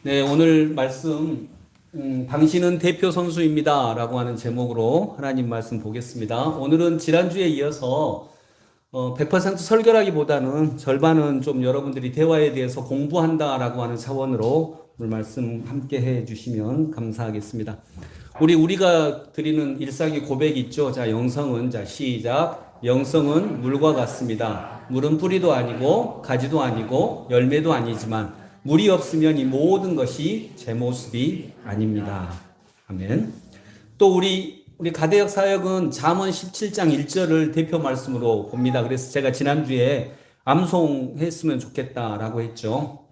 네, 오늘 말씀, 당신은 대표 선수입니다. 라고 하는 제목으로 하나님 말씀 보겠습니다. 오늘은 지난주에 이어서 100% 설교라기보다는 절반은 좀 여러분들이 대화에 대해서 공부한다라고 하는 차원으로 오늘 말씀 함께 해 주시면 감사하겠습니다. 우리가 드리는 일상의 고백이 있죠. 자, 영성은, 자, 시작. 영성은 물과 같습니다. 물은 뿌리도 아니고 가지도 아니고 열매도 아니지만 물이 없으면 이 모든 것이 제 모습이 아닙니다. 아멘. 또 우리 가대역 사역은 잠언 17장 1절을 대표 말씀으로 봅니다. 그래서 제가 지난주에 암송했으면 좋겠다라고 했죠.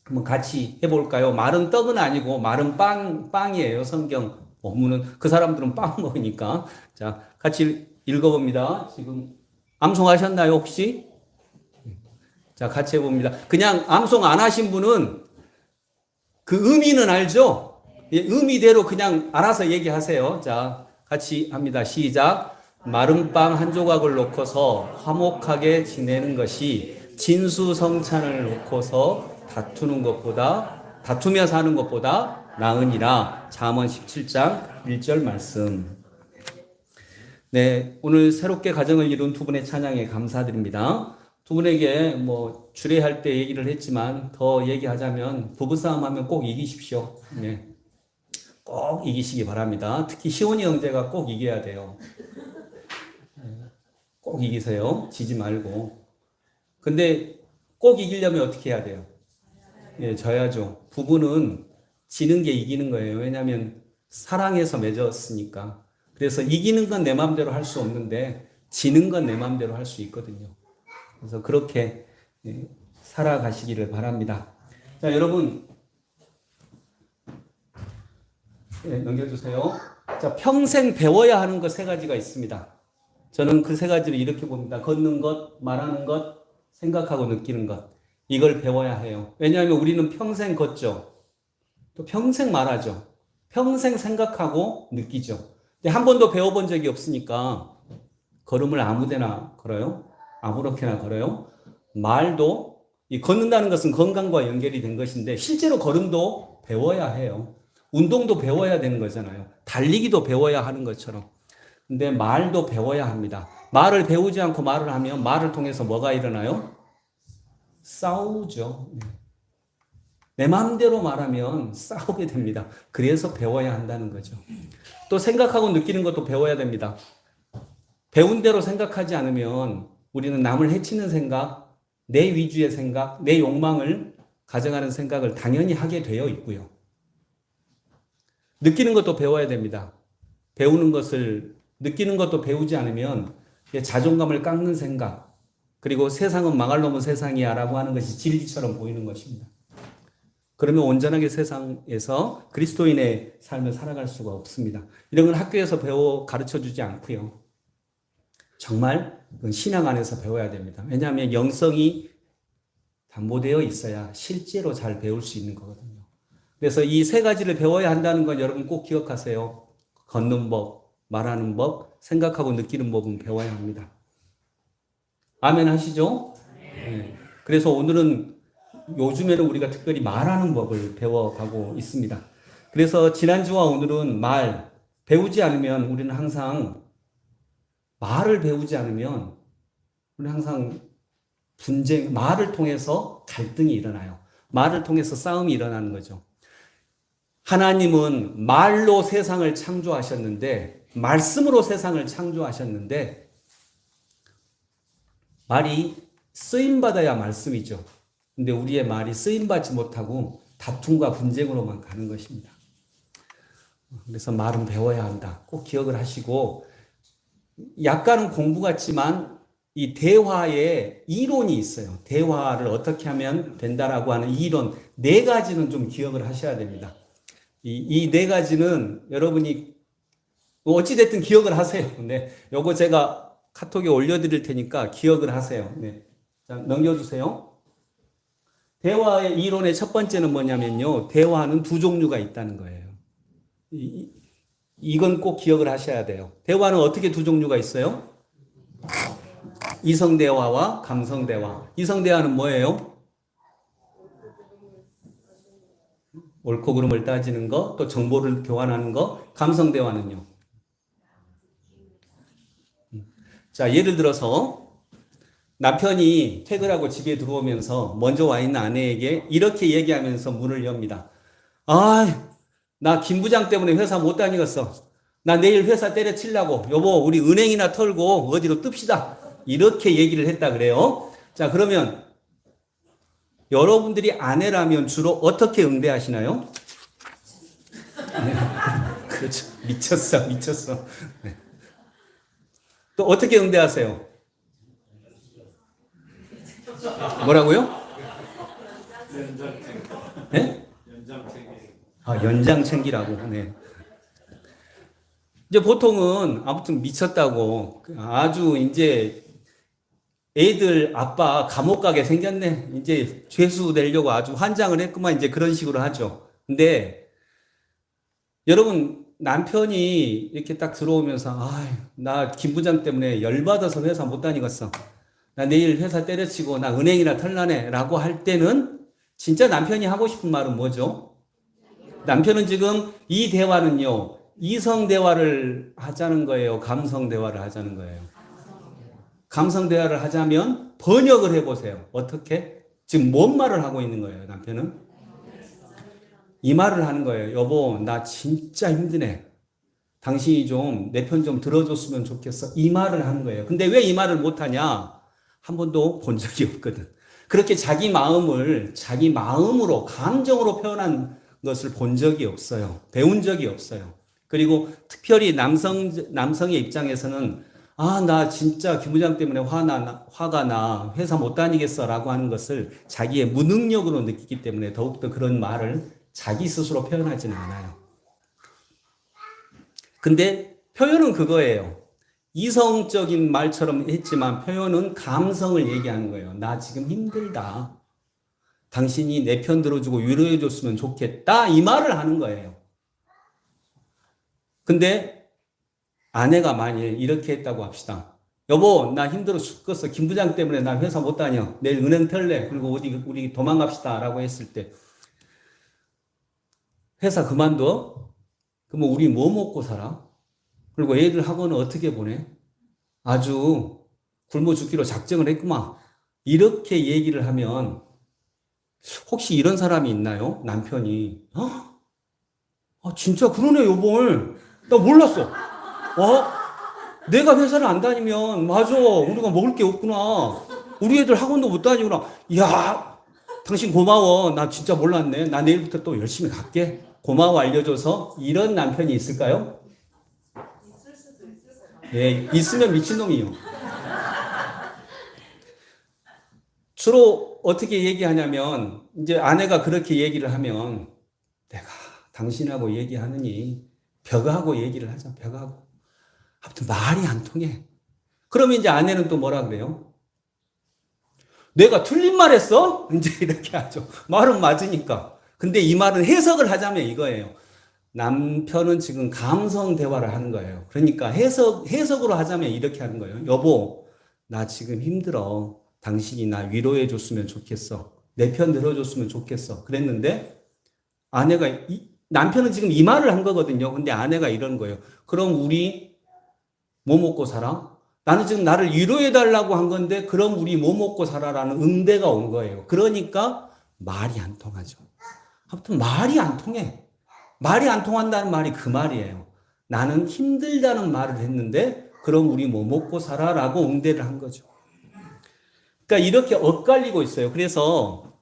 한번 같이 해볼까요? 마른 떡은 아니고 마른 빵이에요. 성경 본문은 그 사람들은 빵 먹으니까. 자, 같이 읽어봅니다. 지금 암송하셨나요, 혹시? 자, 같이 해봅니다. 그냥 암송 안 하신 분은 그 의미는 알죠? 예, 의미대로 그냥 알아서 얘기하세요. 자, 같이 합니다. 시작. 마른 빵 한 조각을 놓고서 화목하게 지내는 것이 진수성찬을 놓고서 다투며 사는 것보다 나으니라. 잠언 17장 1절 말씀. 네, 오늘 새롭게 가정을 이룬 두 분의 찬양에 감사드립니다. 두 분에게 주례할 때 얘기를 했지만 더 얘기하자면 부부싸움 하면 꼭 이기십시오. 네. 꼭 이기시기 바랍니다. 특히 시온이 형제가 꼭 이겨야 돼요. 꼭 이기세요. 지지 말고. 근데 꼭 이기려면 어떻게 해야 돼요? 예, 져야죠. 부부는 지는 게 이기는 거예요. 왜냐하면 사랑해서 맺었으니까. 그래서 이기는 건 내 마음대로 할 수 없는데 지는 건 내 마음대로 할 수 있거든요. 그래서 그렇게 살아가시기를 바랍니다. 자, 여러분, 넘겨주세요. 자, 평생 배워야 하는 것 세 가지가 있습니다. 저는 그 세 가지를 이렇게 봅니다. 걷는 것, 말하는 것, 생각하고 느끼는 것. 이걸 배워야 해요. 왜냐하면 우리는 평생 걷죠. 또 평생 말하죠. 평생 생각하고 느끼죠. 근데 한 번도 배워본 적이 없으니까 걸음을 아무데나 걸어요. 아무렇게나 걸어요. 말도 걷는다는 것은 건강과 연결이 된 것인데 실제로 걸음도 배워야 해요. 운동도 배워야 되는 거잖아요. 달리기도 배워야 하는 것처럼. 근데 말도 배워야 합니다. 말을 배우지 않고 말을 하면 말을 통해서 뭐가 일어나요? 싸우죠. 내 마음대로 말하면 싸우게 됩니다. 그래서 배워야 한다는 거죠. 또 생각하고 느끼는 것도 배워야 됩니다. 배운 대로 생각하지 않으면 우리는 남을 해치는 생각, 내 위주의 생각, 내 욕망을 가져가는 생각을 당연히 하게 되어 있고요. 느끼는 것도 배워야 됩니다. 느끼는 것도 배우지 않으면 자존감을 깎는 생각, 그리고 세상은 망할 놈은 세상이야 라고 하는 것이 진리처럼 보이는 것입니다. 그러면 온전하게 세상에서 그리스도인의 삶을 살아갈 수가 없습니다. 이런 건 학교에서 가르쳐 주지 않고요. 정말 신앙 안에서 배워야 됩니다. 왜냐하면 영성이 담보되어 있어야 실제로 잘 배울 수 있는 거거든요. 그래서 이 세 가지를 배워야 한다는 건 여러분 꼭 기억하세요. 걷는 법, 말하는 법, 생각하고 느끼는 법은 배워야 합니다. 아멘 하시죠? 네. 그래서 오늘은 요즘에는 우리가 특별히 말하는 법을 배워가고 있습니다. 그래서 지난주와 오늘은 배우지 않으면 우리는 항상 말을 배우지 않으면 우리는 항상 말을 통해서 갈등이 일어나요. 말을 통해서 싸움이 일어나는 거죠. 하나님은 말로 세상을 창조하셨는데, 말씀으로 세상을 창조하셨는데, 말이 쓰임받아야 말씀이죠. 근데 우리의 말이 쓰임받지 못하고 다툼과 분쟁으로만 가는 것입니다. 그래서 말은 배워야 한다. 꼭 기억을 하시고, 약간은 공부 같지만 이 대화에 이론이 있어요. 대화를 어떻게 하면 된다라고 하는 이론 4가지는 좀 기억을 하셔야 됩니다. 이 4가지는 여러분이 어찌됐든 기억을 하세요. 네. 요거 제가 카톡에 올려드릴 테니까 기억을 하세요. 네. 자, 넘겨주세요. 대화의 이론의 첫 번째는 뭐냐면요. 대화는 2종류가 있다는 거예요. 이건 꼭 기억을 하셔야 돼요. 대화는 어떻게 2종류가 있어요? 이성대화와 감성대화. 이성대화는 뭐예요? 옳고 그름을 따지는 거, 또 정보를 교환하는 거. 감성 대화는요. 자, 예를 들어서 남편이 퇴근하고 집에 들어오면서 먼저 와 있는 아내에게 이렇게 얘기하면서 문을 엽니다. 아, 나 김 부장 때문에 회사 못 다니겠어. 나 내일 회사 때려치려고. 여보, 우리 은행이나 털고 어디로 뜹시다. 이렇게 얘기를 했다 그래요. 자, 그러면 여러분들이 아내라면 주로 어떻게 응대하시나요? 네. 그렇죠. 미쳤어, 미쳤어. 네. 또 어떻게 응대하세요? 뭐라고요? 네? 아, 연장 챙기라고. 네. 이제 보통은 아무튼 미쳤다고 아주 이제 애들 아빠 감옥 가게 생겼네. 이제 죄수 되려고 아주 환장을 했구만. 이제 그런 식으로 하죠. 근데 여러분 남편이 이렇게 딱 들어오면서 나 김 부장 때문에 열받아서 회사 못 다니겠어. 나 내일 회사 때려치고 나 은행이나 털라네 라고 할 때는 진짜 남편이 하고 싶은 말은 뭐죠? 남편은 지금 이 대화는요, 이성 대화를 하자는 거예요? 감성 대화를 하자는 거예요? 감성 대화를 하자면 번역을 해보세요. 어떻게? 지금 뭔 말을 하고 있는 거예요, 남편은? 이 말을 하는 거예요. 여보, 나 진짜 힘드네. 당신이 좀 내 편 좀 들어줬으면 좋겠어. 이 말을 하는 거예요. 근데 왜 이 말을 못하냐? 한 번도 본 적이 없거든. 그렇게 자기 마음을 자기 마음으로, 감정으로 표현한 것을 본 적이 없어요. 배운 적이 없어요. 그리고 특별히 남성의 입장에서는 나 진짜 김 부장 때문에 화가 나, 회사 못 다니겠어 라고 하는 것을 자기의 무능력으로 느끼기 때문에 더욱더 그런 말을 자기 스스로 표현하지는 않아요. 근데 표현은 그거예요. 이성적인 말처럼 했지만 표현은 감성을 얘기하는 거예요. 나 지금 힘들다. 당신이 내 편 들어주고 위로해줬으면 좋겠다. 이 말을 하는 거예요. 근데 아내가 만일 이렇게 했다고 합시다. 여보, 나 힘들어 죽겠어. 김 부장 때문에 나 회사 못 다녀. 내일 은행 털래. 그리고 어디 우리 도망갑시다. 라고 했을 때 회사 그만둬? 그러면 우리 뭐 먹고 살아? 그리고 애들 학원은 어떻게 보내? 아주 굶어 죽기로 작정을 했구만. 이렇게 얘기를 하면 혹시 이런 사람이 있나요? 남편이 진짜 그러네 여보. 나 몰랐어. 내가 회사를 안 다니면 맞아 우리가 먹을 게 없구나. 우리 애들 학원도 못 다니구나. 야, 당신 고마워. 나 진짜 몰랐네. 나 내일부터 또 열심히 갈게. 고마워 알려줘서. 이런 남편이 있을까요? 예, 있으면 미친놈이요. 주로 어떻게 얘기하냐면 이제 아내가 그렇게 얘기를 하면 내가 당신하고 얘기하느니 벽하고 얘기를 하자. 벽하고. 아무튼 말이 안 통해. 그러면 이제 아내는 또 뭐라 그래요? 내가 틀린 말 했어? 이제 이렇게 하죠. 말은 맞으니까. 근데 이 말은 해석을 하자면 이거예요. 남편은 지금 감성 대화를 하는 거예요. 그러니까 해석으로 하자면 이렇게 하는 거예요. 여보, 나 지금 힘들어. 당신이 나 위로해 줬으면 좋겠어. 내 편 들어줬으면 좋겠어. 그랬는데 남편은 지금 이 말을 한 거거든요. 근데 아내가 이런 거예요. 그럼 우리 뭐 먹고 살아? 나는 지금 나를 위로해 달라고 한 건데 그럼 우리 뭐 먹고 살아라는 응대가 온 거예요. 그러니까 말이 안 통하죠. 아무튼 말이 안 통해. 말이 안 통한다는 말이 그 말이에요. 나는 힘들다는 말을 했는데 그럼 우리 뭐 먹고 살아라고 응대를 한 거죠. 그러니까 이렇게 엇갈리고 있어요. 그래서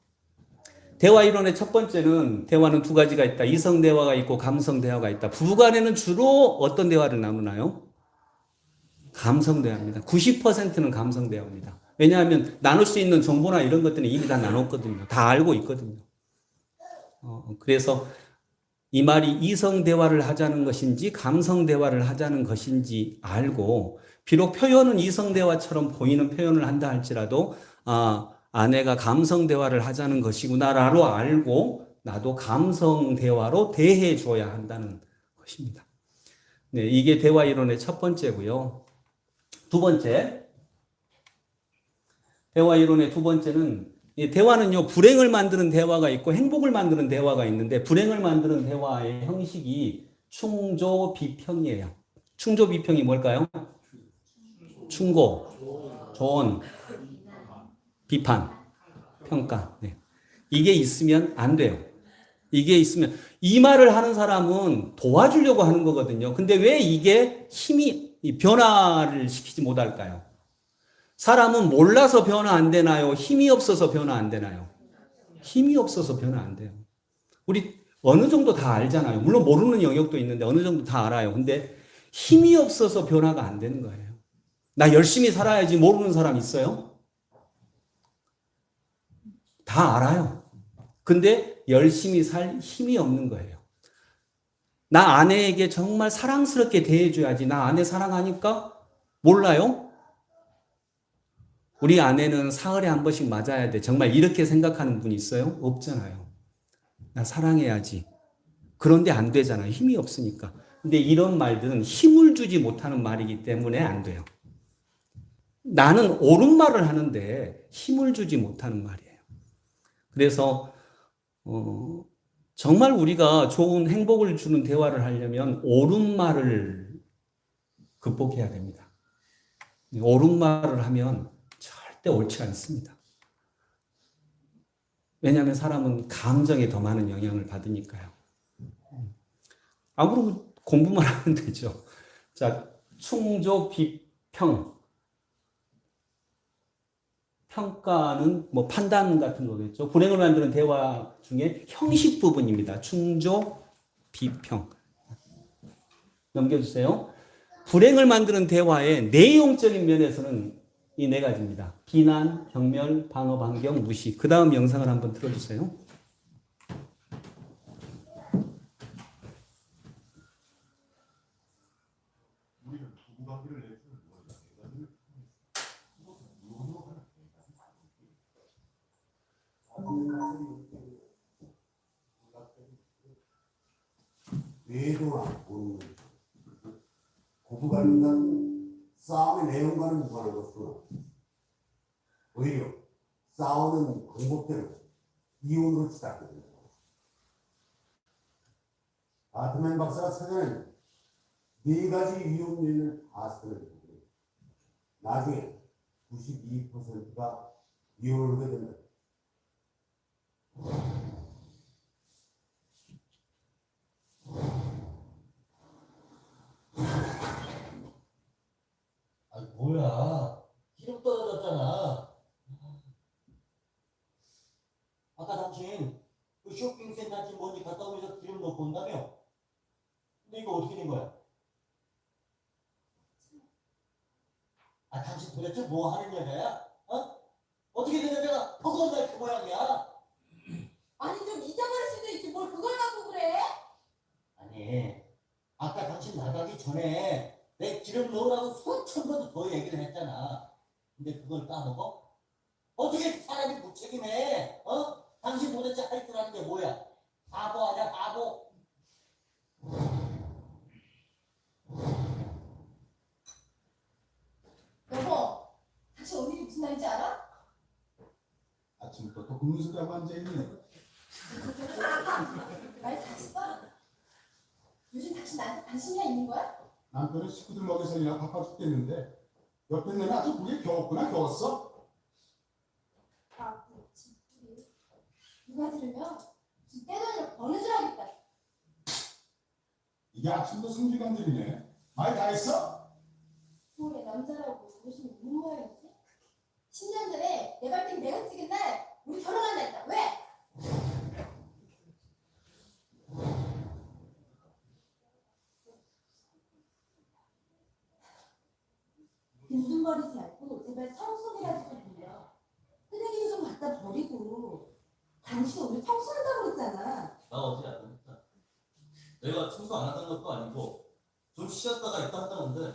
대화 이론의 첫 번째는 대화는 두 가지가 있다. 이성 대화가 있고 감성 대화가 있다. 부부간에는 주로 어떤 대화를 나누나요? 감성 대화입니다. 90%는 감성 대화입니다. 왜냐하면 나눌 수 있는 정보나 이런 것들은 이미 다 나눴거든요. 다 알고 있거든요. 그래서 이 말이 이성 대화를 하자는 것인지 감성 대화를 하자는 것인지 알고 비록 표현은 이성 대화처럼 보이는 표현을 한다 할지라도 아내가 감성 대화를 하자는 것이구나라고 알고 나도 감성 대화로 대해 줘야 한다는 것입니다. 네, 이게 대화 이론의 첫 번째고요. 두 번째, 대화 이론의 두 번째는 이 대화는요, 불행을 만드는 대화가 있고 행복을 만드는 대화가 있는데, 불행을 만드는 대화의 형식이 충조비평이에요. 충조비평이 뭘까요? 충고, 조언, 비판, 평가. 네. 이게 있으면 안 돼요. 이게 있으면, 이 말을 하는 사람은 도와주려고 하는 거거든요. 근데 왜 이게 변화를 시키지 못할까요? 사람은 몰라서 변화 안 되나요? 힘이 없어서 변화 안 되나요? 힘이 없어서 변화 안 돼요. 우리 어느 정도 다 알잖아요. 물론 모르는 영역도 있는데 어느 정도 다 알아요. 근데 힘이 없어서 변화가 안 되는 거예요. 나 열심히 살아야지 모르는 사람 있어요? 다 알아요. 근데 열심히 살 힘이 없는 거예요. 나 아내에게 정말 사랑스럽게 대해줘야지. 나 아내 사랑하니까? 몰라요? 우리 아내는 사흘에 한 번씩 맞아야 돼. 정말 이렇게 생각하는 분 있어요? 없잖아요. 나 사랑해야지. 그런데 안 되잖아요. 힘이 없으니까. 근데 이런 말들은 힘을 주지 못하는 말이기 때문에 안 돼요. 나는 옳은 말을 하는데 힘을 주지 못하는 말이에요. 그래서 정말 우리가 좋은 행복을 주는 대화를 하려면 옳은 말을 극복해야 됩니다. 옳은 말을 하면 절대 옳지 않습니다. 왜냐하면 사람은 감정에 더 많은 영향을 받으니까요. 그리고 공부만 하면 되죠. 자, 충조, 비평. 평가는 뭐 판단 같은 거겠죠. 불행을 만드는 대화 중에 형식 부분입니다. 충조, 비평. 넘겨주세요. 불행을 만드는 대화의 내용적인 면에서는 이 네 가지입니다. 비난, 경멸, 방어, 반경, 무시. 그 다음 영상을 한번 틀어주세요. 외도나 고부간과는 싸움의 내용과는 무관한 것으로 오히려 싸우는 방법대로 이혼으로 치닫게 됩니다. 아트맨 박사가 찾아낸 네 가지 이혼 요인을 파악을 했는데 나중에 92%가 이혼을 하게 된다. 뭐야? 기름 떨어졌잖아. 아까 당신 그 쇼핑센터 집 먼지 갔다 오면서 기름 넣고 온다며? 근데 이거 어떻게 된 거야? 당신 도대체 뭐 하는 여자야? 어떻게 된 여자가 허구한 날 그 모양이야? 아니 좀 잊어버릴 수도 있지 뭘 그걸 갖고 그래? 아니, 아까 당신 나가기 전에 내 기름 넣으라고 수천 번도 더 얘기를 했잖아. 근데 그걸 까먹어? 어떻게 사람이 무책임해? 당신 도대체 할 줄 아는 게 뭐야? 바보 아니야, 바보? 여보, 당신 오늘이 무슨 날인지 알아? 아침부터 또 굶는 소리하고 앉아있네. 말 다 했어? 요즘 당신 나한테 관심이 있는 거야? 남편은 식구들 먹여 살리나 바빠 죽겠는데 옆에 내는 아주 그게 겨웠구나 겨웠어? 그렇지. 누가 들으면 무슨 떼돈이라 버는 줄 알겠다. 이게 아침부터 성질감 들이네. 말 다 했어? 서울에 남자라고 무슨 무슨 모양이지? 10년 전에 내 발등 내가 찍은 날 우리 결혼한다 했다. 왜? 웃음거리지 말고 제발 청소기라도 좀 빌려. 쓰레기는 좀 갖다 버리고. 당신 오늘 청소한다고 했잖아. 나 어제 안 했다. 내가 청소 안 했다는 것도 아니고 좀 쉬었다가 있다 한다는데.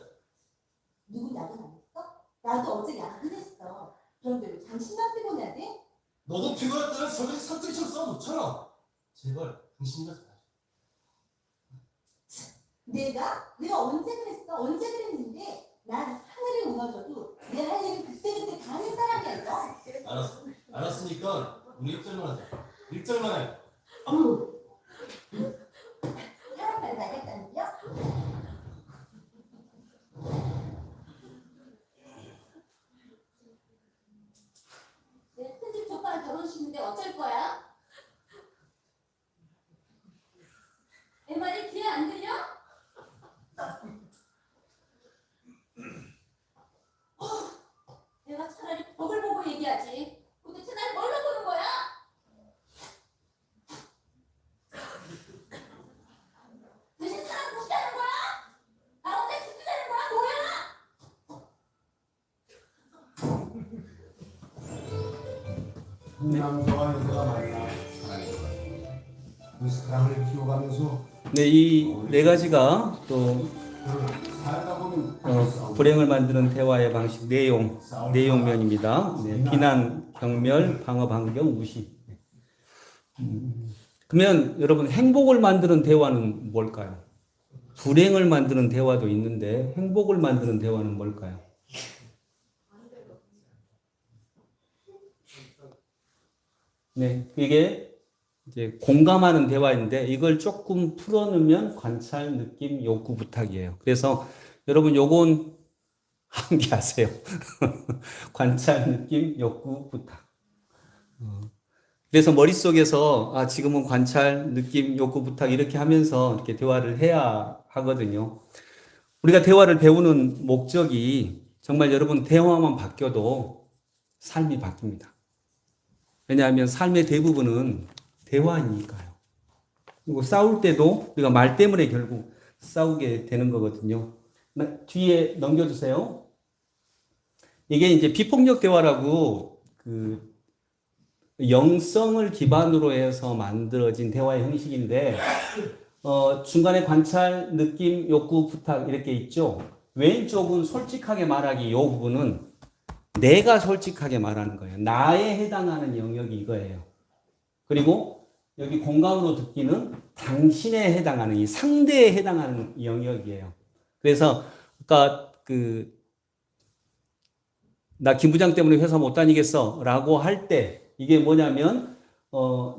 누군 야근 안 했어? 나도 어제 야근했어. 그런데 왜 당신만 피곤해야 돼? 너도 피곤했다는 소리 사투리처럼 써놓잖아. 제발 당신이나 잘해. 내가 언제 그랬어? 언제 그랬는데 난 하늘이 무너져도 내 할 일은 그때그때 다 하는 사람이야. 알았어. 알았으니까 우리 1절만 하자. 1절만 해. 사랑만 나겠다는데요? 내 큰집 조카랑 결혼식인데 어쩔 거야? 내 말이 귀에 안 들려? 내가 차라리 벽을 보고 얘기하지. 도대체 날 뭘로 보는 거야? 대신 사람 무시하는 거야? 나 혼자 죽이자는 거야? 뭐야? 남자와 여자가 만나 사랑이 좋아요. 그 사랑을 키워가면서 네, 이 네 가지가 또 살다 보면 불행을 만드는 대화의 방식 내용면입니다. 네, 비난, 경멸, 방어, 반경, 무시. 그러면 여러분 행복을 만드는 대화는 뭘까요? 불행을 만드는 대화도 있는데 행복을 만드는 대화는 뭘까요? 네, 이게 이제 공감하는 대화인데 이걸 조금 풀어놓으면 관찰, 느낌, 욕구, 부탁이에요. 그래서 여러분 요건 암기하세요. 관찰, 느낌, 욕구, 부탁. 그래서 머릿속에서 지금은 관찰, 느낌, 욕구, 부탁 이렇게 하면서 이렇게 대화를 해야 하거든요. 우리가 대화를 배우는 목적이 정말 여러분 대화만 바뀌어도 삶이 바뀝니다. 왜냐하면 삶의 대부분은 대화니까요. 그리고 싸울 때도 우리가 말 때문에 결국 싸우게 되는 거거든요. 뒤에 넘겨주세요. 이게 이제 비폭력 대화라고 그 영성을 기반으로 해서 만들어진 대화의 형식인데 중간에 관찰, 느낌, 욕구, 부탁 이렇게 있죠. 왼쪽은 솔직하게 말하기 이 부분은 내가 솔직하게 말하는 거예요. 나에 해당하는 영역이 이거예요. 그리고 여기 공감으로 듣기는 당신에 해당하는 이 상대에 해당하는 영역이에요. 그래서 아까 나 김 부장 때문에 회사 못 다니겠어 라고 할 때 이게 뭐냐면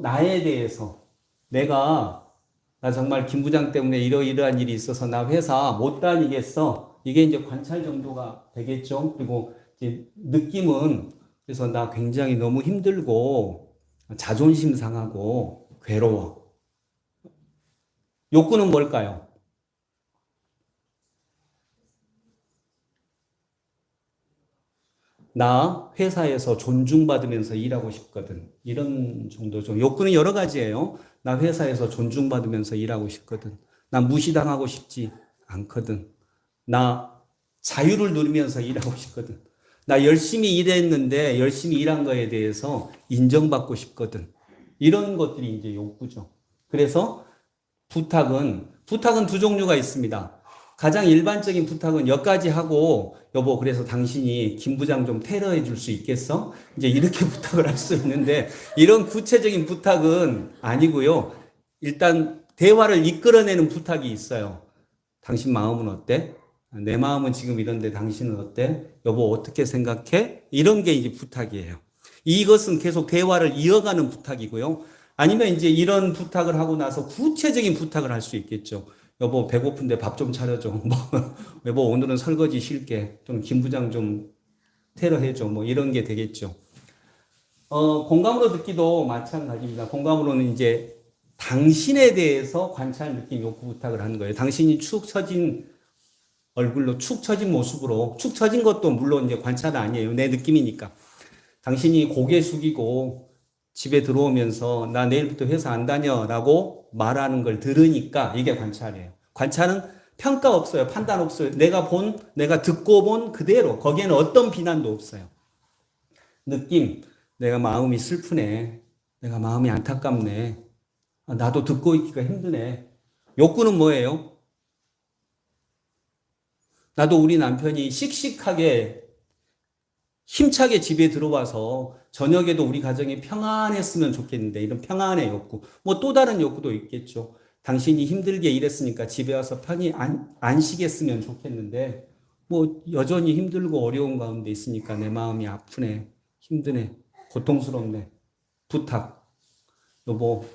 나에 대해서 나 정말 김 부장 때문에 이러이러한 일이 있어서 나 회사 못 다니겠어. 이게 이제 관찰 정도가 되겠죠. 그리고 이제 느낌은 그래서 나 굉장히 너무 힘들고 자존심 상하고 괴로워. 욕구는 뭘까요? 나 회사에서 존중받으면서 일하고 싶거든. 이런 정도죠. 욕구는 여러 가지예요. 나 회사에서 존중받으면서 일하고 싶거든. 나 무시당하고 싶지 않거든. 나 자유를 누리면서 일하고 싶거든. 나 열심히 일했는데 열심히 일한 거에 대해서 인정받고 싶거든. 이런 것들이 이제 욕구죠. 그래서 부탁은 두 종류가 있습니다. 가장 일반적인 부탁은 여기까지 하고 여보 그래서 당신이 김 부장 좀 테러해 줄 수 있겠어? 이제 이렇게 부탁을 할 수 있는데 이런 구체적인 부탁은 아니고요. 일단 대화를 이끌어내는 부탁이 있어요. 당신 마음은 어때? 내 마음은 지금 이런데 당신은 어때? 여보 어떻게 생각해? 이런 게 이제 부탁이에요. 이것은 계속 대화를 이어가는 부탁이고요. 아니면 이제 이런 부탁을 하고 나서 구체적인 부탁을 할 수 있겠죠. 여보 배고픈데 밥 좀 차려줘. 뭐 여보 오늘은 설거지 쉴게. 좀 김 부장 좀 테러해줘. 뭐 이런 게 되겠죠. 공감으로 듣기도 마찬가지입니다. 공감으로는 이제 당신에 대해서 관찰, 느낌, 욕구, 부탁을 하는 거예요. 당신이 축 처진 얼굴로 축 처진 모습으로 축 처진 것도 물론 이제 관찰은 아니에요. 내 느낌이니까. 당신이 고개 숙이고 집에 들어오면서 나 내일부터 회사 안 다녀라고 말하는 걸 들으니까 이게 관찰이에요. 관찰은 평가 없어요. 판단 없어요. 내가 듣고 본 그대로 거기에는 어떤 비난도 없어요. 느낌, 내가 마음이 슬프네. 내가 마음이 안타깝네. 나도 듣고 있기가 힘드네. 욕구는 뭐예요? 나도 우리 남편이 씩씩하게 힘차게 집에 들어와서 저녁에도 우리 가정이 평안했으면 좋겠는데 이런 평안의 욕구. 뭐 또 다른 욕구도 있겠죠. 당신이 힘들게 일했으니까 집에 와서 편히 안 쉬겠으면 좋겠는데 뭐 여전히 힘들고 어려운 가운데 있으니까 내 마음이 아프네. 힘드네. 고통스럽네. 부탁. 여보,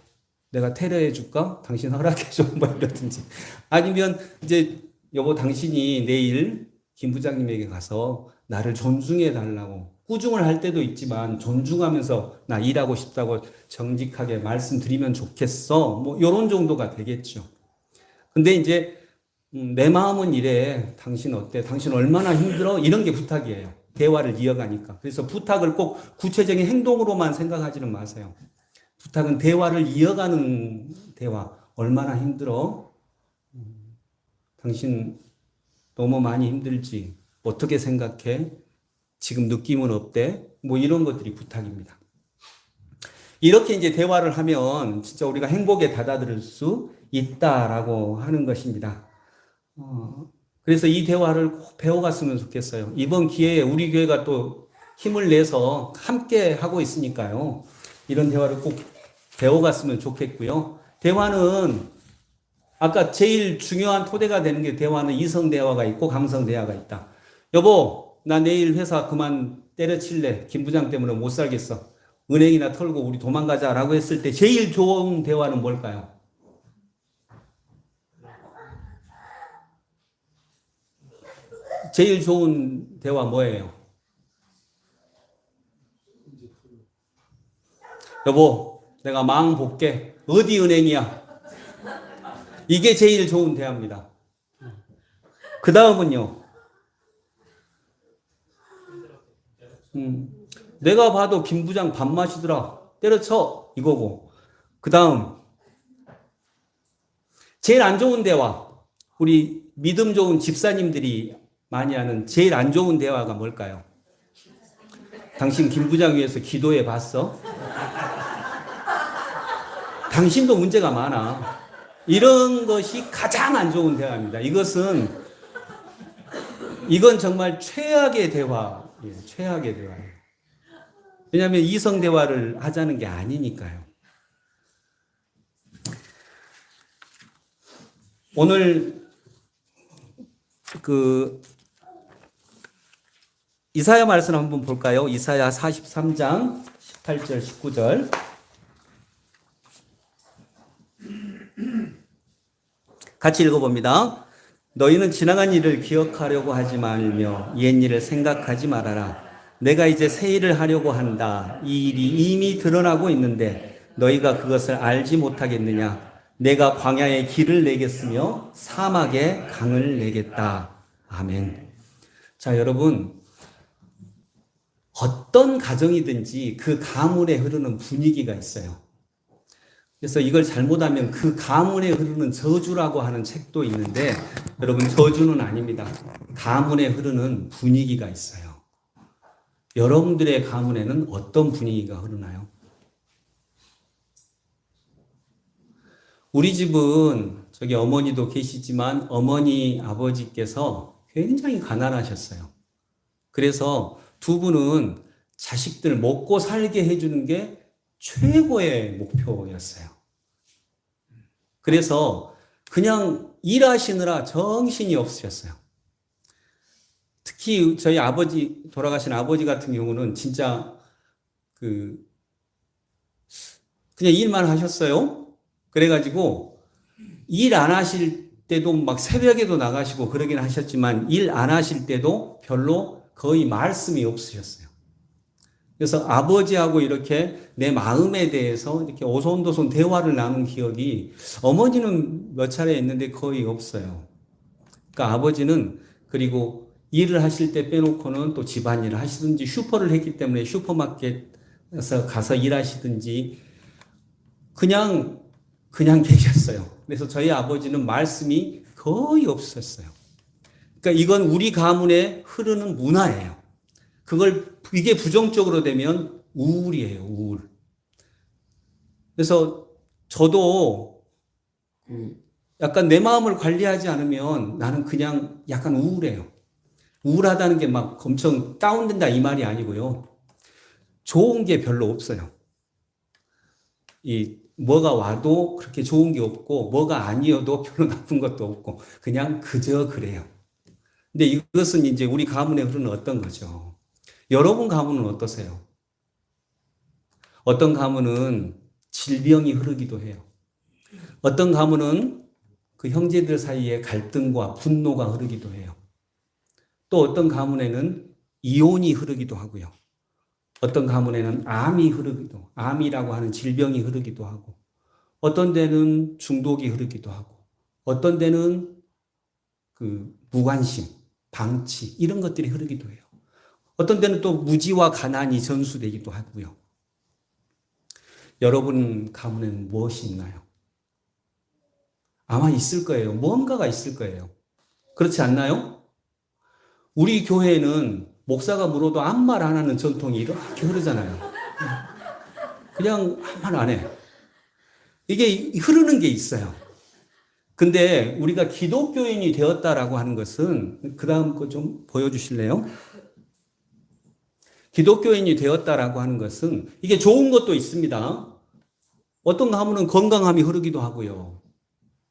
내가 테러해 줄까? 당신 허락해 줘. 뭐 이러든지. 아니면 이제 여보, 당신이 내일 김 부장님에게 가서 나를 존중해 달라고. 꾸중을 할 때도 있지만 존중하면서 나 일하고 싶다고 정직하게 말씀드리면 좋겠어. 뭐 이런 정도가 되겠죠. 근데 이제 내 마음은 이래. 당신 어때? 당신 얼마나 힘들어? 이런 게 부탁이에요. 대화를 이어가니까. 그래서 부탁을 꼭 구체적인 행동으로만 생각하지는 마세요. 부탁은 대화를 이어가는 대화. 얼마나 힘들어? 당신 너무 많이 힘들지? 어떻게 생각해? 지금 느낌은 어때? 뭐 이런 것들이 부탁입니다. 이렇게 이제 대화를 하면 진짜 우리가 행복에 다다들 수 있다라고 하는 것입니다. 그래서 이 대화를 꼭 배워갔으면 좋겠어요. 이번 기회에 우리 교회가 또 힘을 내서 함께 하고 있으니까요. 이런 대화를 꼭 배워갔으면 좋겠고요. 대화는 아까 제일 중요한 토대가 되는 게 대화는 이성 대화가 있고 감성 대화가 있다. 여보, 나 내일 회사 그만 때려칠래. 김 부장 때문에 못 살겠어. 은행이나 털고 우리 도망가자라고 했을 때 제일 좋은 대화는 뭘까요? 제일 좋은 대화 뭐예요? 여보, 내가 망 볼게. 어디 은행이야? 이게 제일 좋은 대화입니다. 그 다음은요. 내가 봐도 김 부장 밥 마시더라. 때려쳐. 이거고. 그 다음. 제일 안 좋은 대화. 우리 믿음 좋은 집사님들이 많이 하는 제일 안 좋은 대화가 뭘까요? 당신 김 부장 위해서 기도해 봤어? 당신도 문제가 많아. 이런 것이 가장 안 좋은 대화입니다. 이건 정말 최악의 대화예요. 최악의 대화예요. 왜냐하면 이성 대화를 하자는 게 아니니까요. 오늘 이사야 말씀 한번 볼까요? 이사야 43장 18절 19절 같이 읽어봅니다. 너희는 지나간 일을 기억하려고 하지 말며 옛 일을 생각하지 말아라. 내가 이제 새 일을 하려고 한다. 이 일이 이미 드러나고 있는데 너희가 그것을 알지 못하겠느냐. 내가 광야에 길을 내겠으며 사막에 강을 내겠다. 아멘. 자, 여러분, 어떤 가정이든지 그 가문에 흐르는 분위기가 있어요. 그래서 이걸 잘못하면 그 가문에 흐르는 저주라고 하는 책도 있는데 여러분, 저주는 아닙니다. 가문에 흐르는 분위기가 있어요. 여러분들의 가문에는 어떤 분위기가 흐르나요? 우리 집은 저기 어머니도 계시지만 어머니 아버지께서 굉장히 가난하셨어요. 그래서 두 분은 자식들 먹고 살게 해주는 게 최고의 목표였어요. 그래서 그냥 일하시느라 정신이 없으셨어요. 특히 저희 아버지, 돌아가신 아버지 같은 경우는 진짜 그냥 일만 하셨어요. 그래가지고 일 안 하실 때도 막 새벽에도 나가시고 그러긴 하셨지만 일 안 하실 때도 별로 거의 말씀이 없으셨어요. 그래서 아버지하고 이렇게 내 마음에 대해서 이렇게 오손도손 대화를 나눈 기억이 어머니는 몇 차례 있는데 거의 없어요. 그러니까 아버지는 그리고 일을 하실 때 빼놓고는 또 집안일을 하시든지 슈퍼를 했기 때문에 슈퍼마켓에서 가서 일하시든지 그냥 계셨어요. 그래서 저희 아버지는 말씀이 거의 없었어요. 그러니까 이건 우리 가문에 흐르는 문화예요. 이게 부정적으로 되면 우울이에요, 우울. 그래서 저도 약간 내 마음을 관리하지 않으면 나는 그냥 약간 우울해요. 우울하다는 게 막 엄청 다운된다 이 말이 아니고요. 좋은 게 별로 없어요. 뭐가 와도 그렇게 좋은 게 없고 뭐가 아니어도 별로 나쁜 것도 없고 그냥 그저 그래요. 근데 이것은 이제 우리 가문에 흐르는 어떤 거죠. 여러분 가문은 어떠세요? 어떤 가문은 질병이 흐르기도 해요. 어떤 가문은 그 형제들 사이에 갈등과 분노가 흐르기도 해요. 또 어떤 가문에는 이혼이 흐르기도 하고요. 어떤 가문에는 암이라고 하는 질병이 흐르기도 하고, 어떤 데는 중독이 흐르기도 하고, 어떤 데는 그 무관심, 방치 이런 것들이 흐르기도 해요. 어떤 데는 또 무지와 가난이 전수되기도 하고요. 여러분 가문에는 무엇이 있나요? 아마 있을 거예요. 뭔가가 있을 거예요. 그렇지 않나요? 우리 교회는 목사가 물어도 아무 말 안 하는 전통이 이렇게 흐르잖아요. 그냥 아무 말 안 해. 이게 흐르는 게 있어요. 근데 우리가 기독교인이 되었다라고 하는 것은, 그 다음 거 좀 보여주실래요? 기독교인이 되었다라고 하는 것은 이게 좋은 것도 있습니다. 어떤 가문은 건강함이 흐르기도 하고요.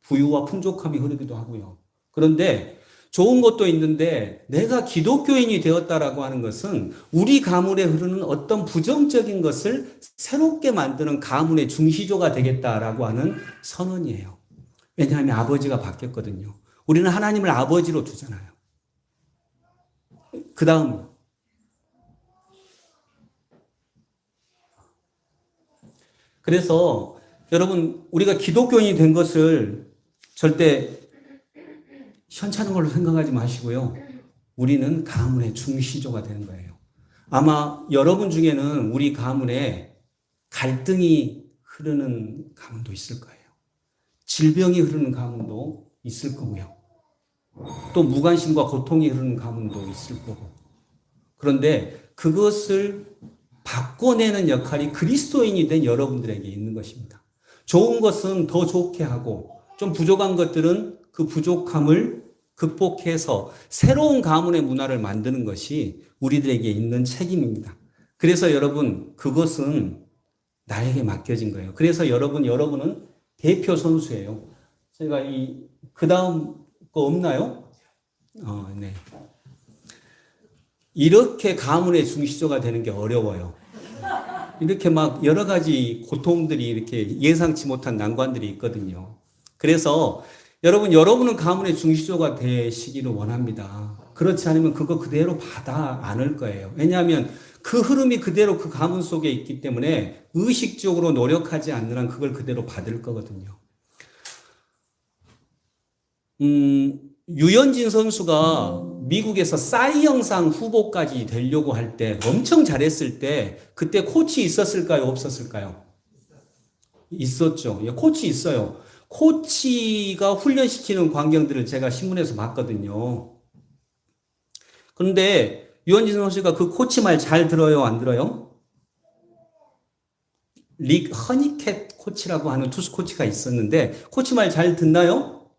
부유와 풍족함이 흐르기도 하고요. 그런데 좋은 것도 있는데 내가 기독교인이 되었다라고 하는 것은 우리 가문에 흐르는 어떤 부정적인 것을 새롭게 만드는 가문의 중시조가 되겠다라고 하는 선언이에요. 왜냐하면 아버지가 바뀌었거든요. 우리는 하나님을 아버지로 두잖아요. 그 다음 그래서 여러분 우리가 기독교인이 된 것을 절대 현찮은 걸로 생각하지 마시고요. 우리는 가문의 중시조가 되는 거예요. 아마 여러분 중에는 우리 가문에 갈등이 흐르는 가문도 있을 거예요. 질병이 흐르는 가문도 있을 거고요. 또 무관심과 고통이 흐르는 가문도 있을 거고. 그런데 그것을 바꿔내는 역할이 그리스도인이 된 여러분들에게 있는 것입니다. 좋은 것은 더 좋게 하고 좀 부족한 것들은 그 부족함을 극복해서 새로운 가문의 문화를 만드는 것이 우리들에게 있는 책임입니다. 그래서 여러분 그것은 나에게 맡겨진 거예요. 그래서 여러분은 대표 선수예요. 제가 그 다음 거 없나요? 네. 이렇게 가문의 중시조가 되는 게 어려워요. 이렇게 막 여러 가지 고통들이 이렇게 예상치 못한 난관들이 있거든요. 그래서 여러분은 가문의 중시조가 되시기를 원합니다. 그렇지 않으면 그거 그대로 받아 안을 거예요. 왜냐하면 그 흐름이 그대로 그 가문 속에 있기 때문에 의식적으로 노력하지 않는 한 그걸 그대로 받을 거거든요. 유현진 선수가 미국에서 싸이 영상 후보까지 되려고 할 때 엄청 잘했을 때 그때 코치 있었을까요? 없었을까요? 있었죠. 코치 있어요. 코치가 훈련시키는 광경들을 제가 신문에서 봤거든요. 그런데 유현진 선수가 그 코치 말 잘 들어요? 안 들어요? 릭 허니캣 코치라고 하는 투수 코치가 있었는데 코치 말 잘 듣나요?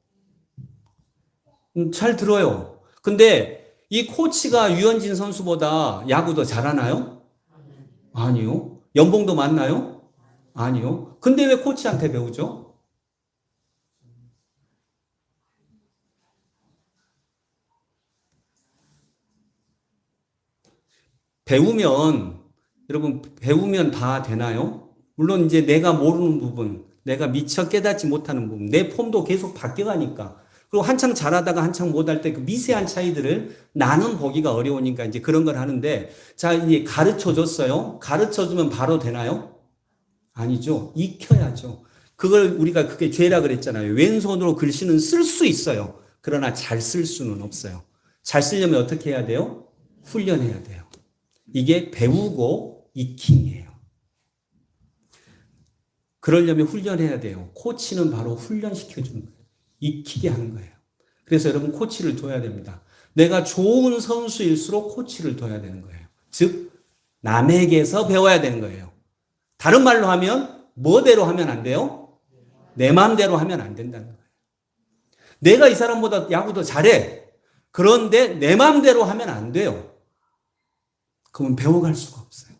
잘 들어요. 근데 이 코치가 유현진 선수보다 야구 더 잘하나요? 아니요. 연봉도 많나요? 아니요. 근데 왜 코치한테 배우죠? 배우면 다 되나요? 물론 이제 내가 모르는 부분, 내가 미처 깨닫지 못하는 부분, 내 폼도 계속 바뀌어가니까. 그리고 한창 잘하다가 한창 못할 때 그 미세한 차이들을 나는 보기가 어려우니까 이제 그런 걸 하는데, 자, 이제 가르쳐 줬어요? 가르쳐 주면 바로 되나요? 아니죠. 익혀야죠. 그게 죄라 그랬잖아요. 왼손으로 글씨는 쓸 수 있어요. 그러나 잘 쓸 수는 없어요. 잘 쓰려면 어떻게 해야 돼요? 훈련해야 돼요. 이게 배우고 익힘이에요. 그러려면 훈련해야 돼요. 코치는 바로 훈련시켜주는 거예요. 익히게 하는 거예요. 그래서 여러분 코치를 둬야 됩니다. 내가 좋은 선수일수록 코치를 둬야 되는 거예요. 즉 남에게서 배워야 되는 거예요. 다른 말로 하면 뭐대로 하면 안 돼요? 내 마음대로 하면 안 된다는 거예요. 내가 이 사람보다 야구 더 잘해. 그런데 내 마음대로 하면 안 돼요. 그러면 배워갈 수가 없어요.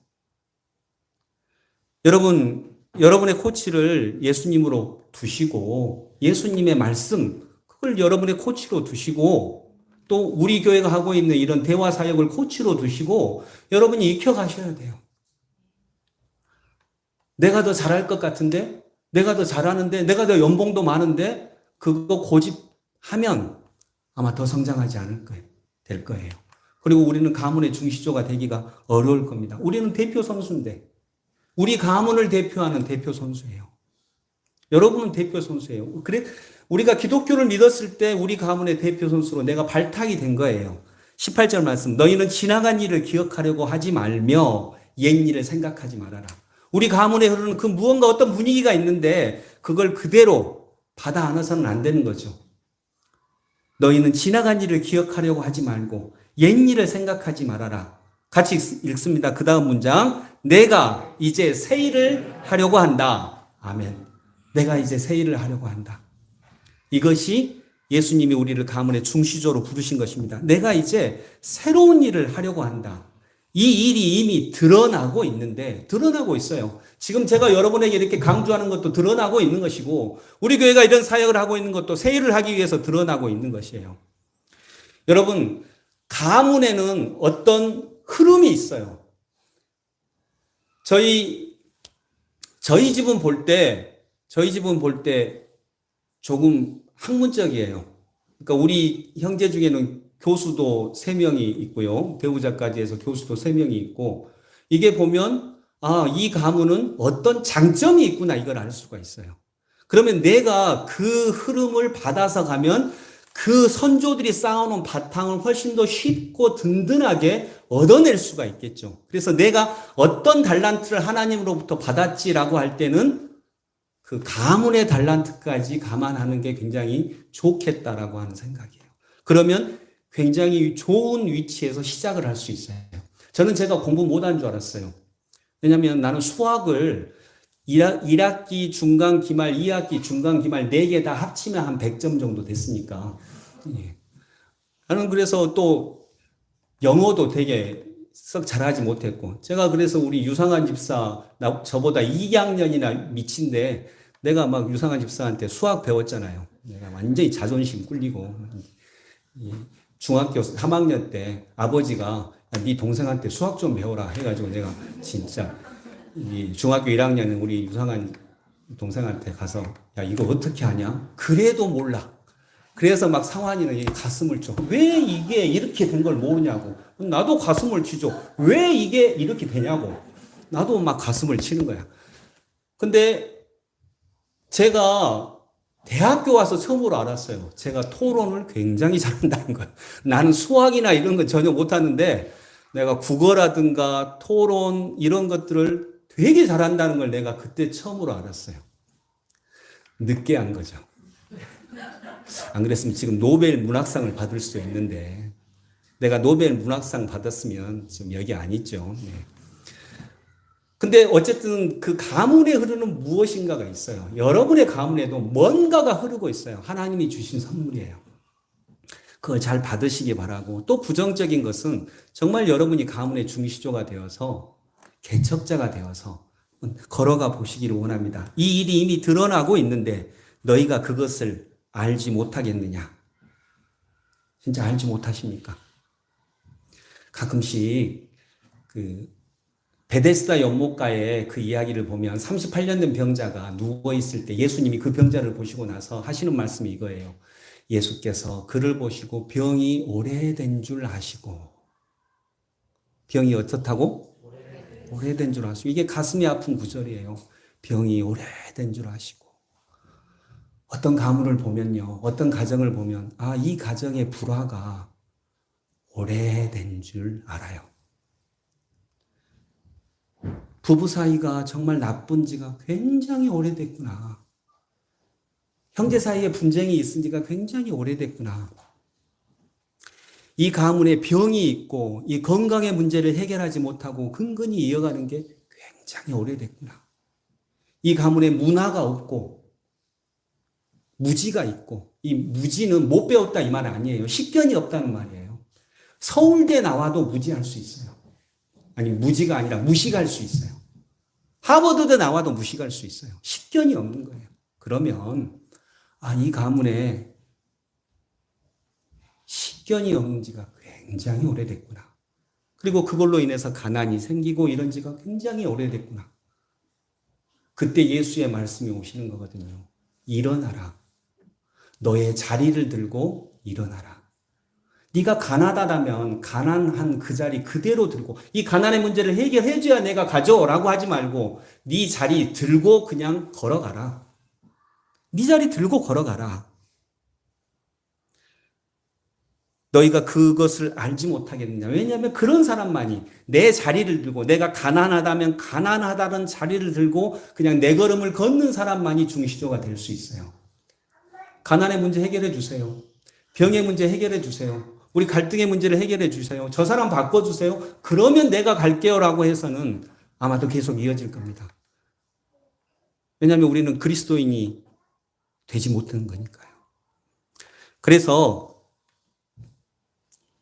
여러분의 코치를 예수님으로 두시고 예수님의 말씀 그걸 여러분의 코치로 두시고 또 우리 교회가 하고 있는 이런 대화 사역을 코치로 두시고 여러분이 익혀가셔야 돼요. 내가 더 잘할 것 같은데, 내가 더 잘하는데, 내가 더 연봉도 많은데, 그거 고집하면 아마 더 성장하지 않을 거예요. 될 거예요. 그리고 우리는 가문의 중시조가 되기가 어려울 겁니다. 우리는 대표 선수인데, 우리 가문을 대표하는 대표 선수예요. 여러분은 대표 선수예요. 그래, 우리가 기독교를 믿었을 때 우리 가문의 대표 선수로 내가 발탁이 된 거예요. 18절 말씀. 너희는 지나간 일을 기억하려고 하지 말며 옛 일을 생각하지 말아라. 우리 가문에 흐르는 그 무언가 어떤 분위기가 있는데 그걸 그대로 받아 안아서는 안 되는 거죠. 너희는 지나간 일을 기억하려고 하지 말고 옛 일을 생각하지 말아라. 같이 읽습니다. 그 다음 문장. 내가 이제 새 일을 하려고 한다. 아멘. 내가 이제 새 일을 하려고 한다. 이것이 예수님이 우리를 가문의 중시조로 부르신 것입니다. 내가 이제 새로운 일을 하려고 한다. 이 일이 이미 드러나고 있는데, 드러나고 있어요. 지금 제가 여러분에게 이렇게 강조하는 것도 드러나고 있는 것이고, 우리 교회가 이런 사역을 하고 있는 것도 새 일을 하기 위해서 드러나고 있는 것이에요. 여러분, 가문에는 어떤 흐름이 있어요. 저희 집은 볼 때 조금 학문적이에요. 그러니까 우리 형제 중에는 교수도 3명이 있고요. 배우자까지 해서 교수도 3명이 있고, 이게 보면, 이 가문은 어떤 장점이 있구나, 이걸 알 수가 있어요. 그러면 내가 그 흐름을 받아서 가면 그 선조들이 쌓아놓은 바탕을 훨씬 더 쉽고 든든하게 얻어낼 수가 있겠죠. 그래서 내가 어떤 달란트를 하나님으로부터 받았지라고 할 때는 그 가문의 달란트까지 감안하는 게 굉장히 좋겠다라고 하는 생각이에요. 그러면 굉장히 좋은 위치에서 시작을 할 수 있어요. 저는 제가 공부 못한 줄 알았어요. 왜냐하면 나는 수학을 1학기 중간 기말, 2학기 중간 기말 4개 다 합치면 한 100점 정도 됐으니까. 나는 그래서 또 영어도 되게 썩 잘하지 못했고, 제가 그래서 우리 유상한 집사, 저보다 2학년이나 미친데 내가 막 유상한 집사한테 수학 배웠잖아요. 내가 완전히 자존심 꿀리고, 중학교 3학년 때 아버지가 네 동생한테 수학 좀 배워라 해가지고 내가 진짜 이 중학교 1학년은 우리 유상한 동생한테 가서 야 이거 어떻게 하냐? 그래도 몰라. 그래서 막 상환이는 이 가슴을 쳐. 왜 이게 이렇게 된 걸 모르냐고. 나도 가슴을 치죠. 왜 이게 이렇게 되냐고. 나도 막 가슴을 치는 거야. 근데 제가 대학교 와서 처음으로 알았어요. 제가 토론을 굉장히 잘한다는 거예요. 나는 수학이나 이런 건 전혀 못하는데 내가 국어라든가 토론 이런 것들을 되게 잘한다는 걸 내가 그때 처음으로 알았어요. 늦게 한 거죠. 안 그랬으면 지금 노벨 문학상을 받을 수도 있는데 내가 노벨 문학상 받았으면 지금 여기 안 있죠. 네. 근데 어쨌든 그 가문에 흐르는 무엇인가가 있어요. 여러분의 가문에도 뭔가가 흐르고 있어요. 하나님이 주신 선물이에요. 그걸 잘 받으시기 바라고, 또 부정적인 것은 정말 여러분이 가문의 중시조가 되어서 개척자가 되어서 걸어가 보시기를 원합니다. 이 일이 이미 드러나고 있는데 너희가 그것을 알지 못하겠느냐? 진짜 알지 못하십니까? 가끔씩 베데스다 연못가의 그 이야기를 보면 38년 된 병자가 누워있을 때 예수님이 그 병자를 보시고 나서 하시는 말씀이 이거예요. 예수께서 그를 보시고 병이 오래된 줄 아시고, 병이 어떻다고? 오래된 줄 아시고. 이게 가슴이 아픈 구절이에요. 병이 오래된 줄 아시고. 어떤 가문을 보면요, 어떤 가정을 보면 이 가정의 불화가 오래된 줄 알아요. 부부 사이가 정말 나쁜 지가 굉장히 오래됐구나. 형제 사이에 분쟁이 있은 지가 굉장히 오래됐구나. 이 가문에 병이 있고 이 건강의 문제를 해결하지 못하고 근근히 이어가는 게 굉장히 오래됐구나. 이 가문에 문화가 없고 무지가 있고, 이 무지는 못 배웠다 이 말 아니에요. 식견이 없다는 말이에요. 서울대 나와도 무지할 수 있어요. 아니, 무지가 아니라 무식할 수 있어요. 하버드대 나와도 무식할 수 있어요. 식견이 없는 거예요. 그러면 이 가문에 식견이 없는 지가 굉장히 오래됐구나. 그리고 그걸로 인해서 가난이 생기고 이런 지가 굉장히 오래됐구나. 그때 예수의 말씀이 오시는 거거든요. 일어나라. 너의 자리를 들고 일어나라. 네가 가난하다면 가난한 그 자리 그대로 들고, 이 가난의 문제를 해결해 줘야 내가 가져라고 하지 말고 네 자리 들고 그냥 걸어가라. 네 자리 들고 걸어가라. 너희가 그것을 알지 못하겠느냐. 왜냐하면 그런 사람만이 내 자리를 들고, 내가 가난하다면 가난하다는 자리를 들고 그냥 내 걸음을 걷는 사람만이 중시조가 될 수 있어요. 가난의 문제 해결해 주세요. 병의 문제 해결해 주세요. 우리 갈등의 문제를 해결해 주세요. 저 사람 바꿔주세요. 그러면 내가 갈게요라고 해서는 아마도 계속 이어질 겁니다. 왜냐하면 우리는 그리스도인이 되지 못하는 거니까요. 그래서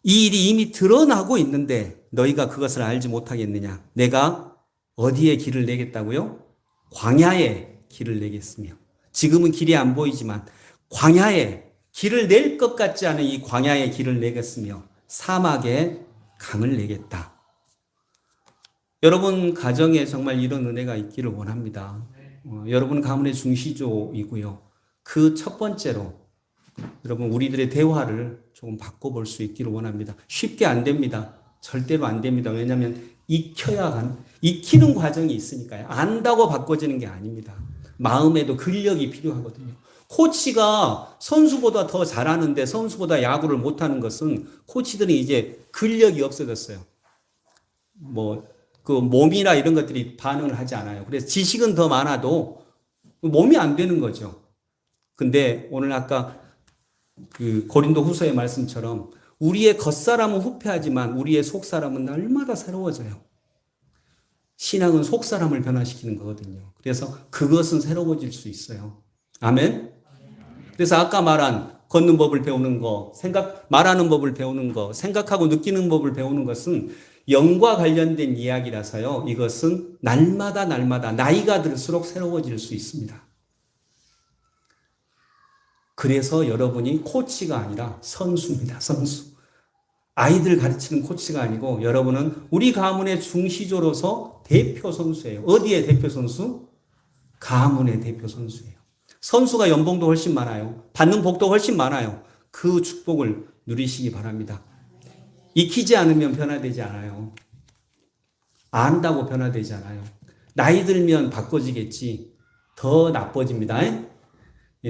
이 일이 이미 드러나고 있는데 너희가 그것을 알지 못하겠느냐. 내가 어디에 길을 내겠다고요? 광야에 길을 내겠으며. 지금은 길이 안 보이지만 광야에 길을 낼 것 같지 않은 이 광야에 길을 내겠으며 사막에 강을 내겠다. 여러분 가정에 정말 이런 은혜가 있기를 원합니다. 여러분 가문의 중시조이고요. 그 첫 번째로 여러분 우리들의 대화를 조금 바꿔볼 수 있기를 원합니다. 쉽게 안 됩니다. 절대로 안 됩니다. 왜냐하면 익히는 과정이 있으니까요. 안다고 바꿔지는 게 아닙니다. 마음에도 근력이 필요하거든요. 코치가 선수보다 더 잘하는데 선수보다 야구를 못하는 것은 코치들이 이제 근력이 없어졌어요. 그 몸이나 이런 것들이 반응을 하지 않아요. 그래서 지식은 더 많아도 몸이 안 되는 거죠. 근데 오늘 아까 그 고린도 후서의 말씀처럼 우리의 겉사람은 후패하지만 우리의 속사람은 날마다 새로워져요. 신앙은 속사람을 변화시키는 거거든요. 그래서 그것은 새로워질 수 있어요. 아멘? 그래서 아까 말한 걷는 법을 배우는 거, 말하는 법을 배우는 거, 생각하고 느끼는 법을 배우는 것은 영과 관련된 이야기라서요. 이것은 날마다 나이가 들수록 새로워질 수 있습니다. 그래서 여러분이 코치가 아니라 선수입니다. 선수. 아이들 가르치는 코치가 아니고 여러분은 우리 가문의 중시조로서 대표 선수예요. 어디의 대표 선수? 가문의 대표 선수예요. 선수가 연봉도 훨씬 많아요. 받는 복도 훨씬 많아요. 그 축복을 누리시기 바랍니다. 익히지 않으면 변화되지 않아요. 안다고 변화되지 않아요. 나이 들면 바꿔지겠지. 더 나빠집니다.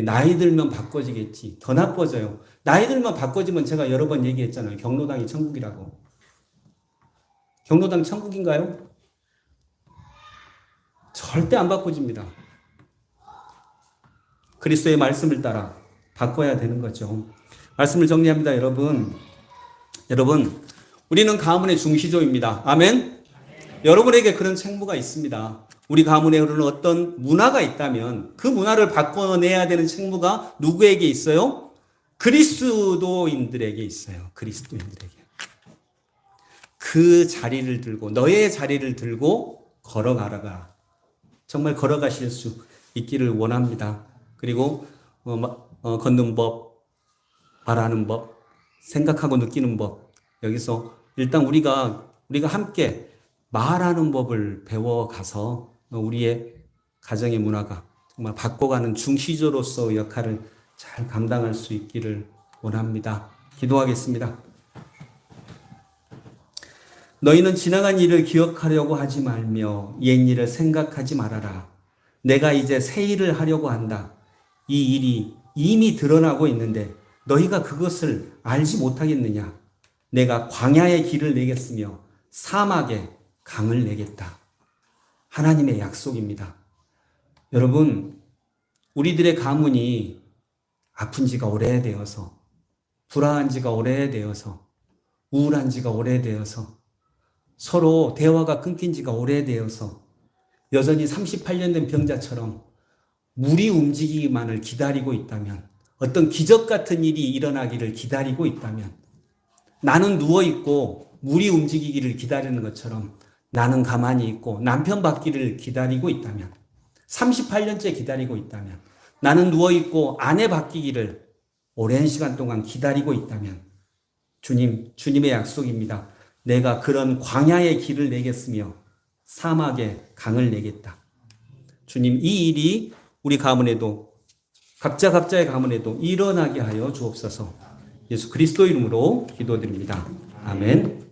나이 들면 바꿔지겠지. 더 나빠져요. 나이 들면 바꿔지면 제가 여러 번 얘기했잖아요. 경로당이 천국이라고. 경로당 천국인가요? 절대 안 바꿔집니다. 그리스도의 말씀을 따라 바꿔야 되는 거죠. 말씀을 정리합니다. 여러분, 우리는 가문의 중시조입니다. 아멘? 여러분에게 그런 책무가 있습니다. 우리 가문에 흐르는 어떤 문화가 있다면 그 문화를 바꿔내야 되는 책무가 누구에게 있어요? 그리스도인들에게 있어요. 그리스도인들에게. 그 자리를 들고 너의 자리를 들고 걸어가라가 정말 걸어가실 수 있기를 원합니다. 그리고 걷는 법, 말하는 법, 생각하고 느끼는 법. 여기서 일단 우리가 함께 말하는 법을 배워가서 우리의 가정의 문화가 정말 바꿔가는 중시조로서 역할을 잘 감당할 수 있기를 원합니다. 기도하겠습니다. 너희는 지나간 일을 기억하려고 하지 말며 옛 일을 생각하지 말아라. 내가 이제 새 일을 하려고 한다. 이 일이 이미 드러나고 있는데 너희가 그것을 알지 못하겠느냐? 내가 광야에 길을 내겠으며 사막에 강을 내겠다. 하나님의 약속입니다. 여러분, 우리들의 가문이 아픈 지가 오래되어서, 불안한 지가 오래되어서, 우울한 지가 오래되어서, 서로 대화가 끊긴 지가 오래되어서, 여전히 38년 된 병자처럼 물이 움직이기만을 기다리고 있다면, 어떤 기적 같은 일이 일어나기를 기다리고 있다면, 나는 누워있고 물이 움직이기를 기다리는 것처럼 나는 가만히 있고 남편 받기를 기다리고 있다면, 38년째 기다리고 있다면, 나는 누워있고 아내 바뀌기를 오랜 시간 동안 기다리고 있다면, 주님의 약속입니다. 내가 그런 광야의 길을 내겠으며 사막에 강을 내겠다. 주님 이 일이 우리 가문에도 각자의 가문에도 일어나게 하여 주옵소서. 예수 그리스도 이름으로 기도드립니다. 아멘.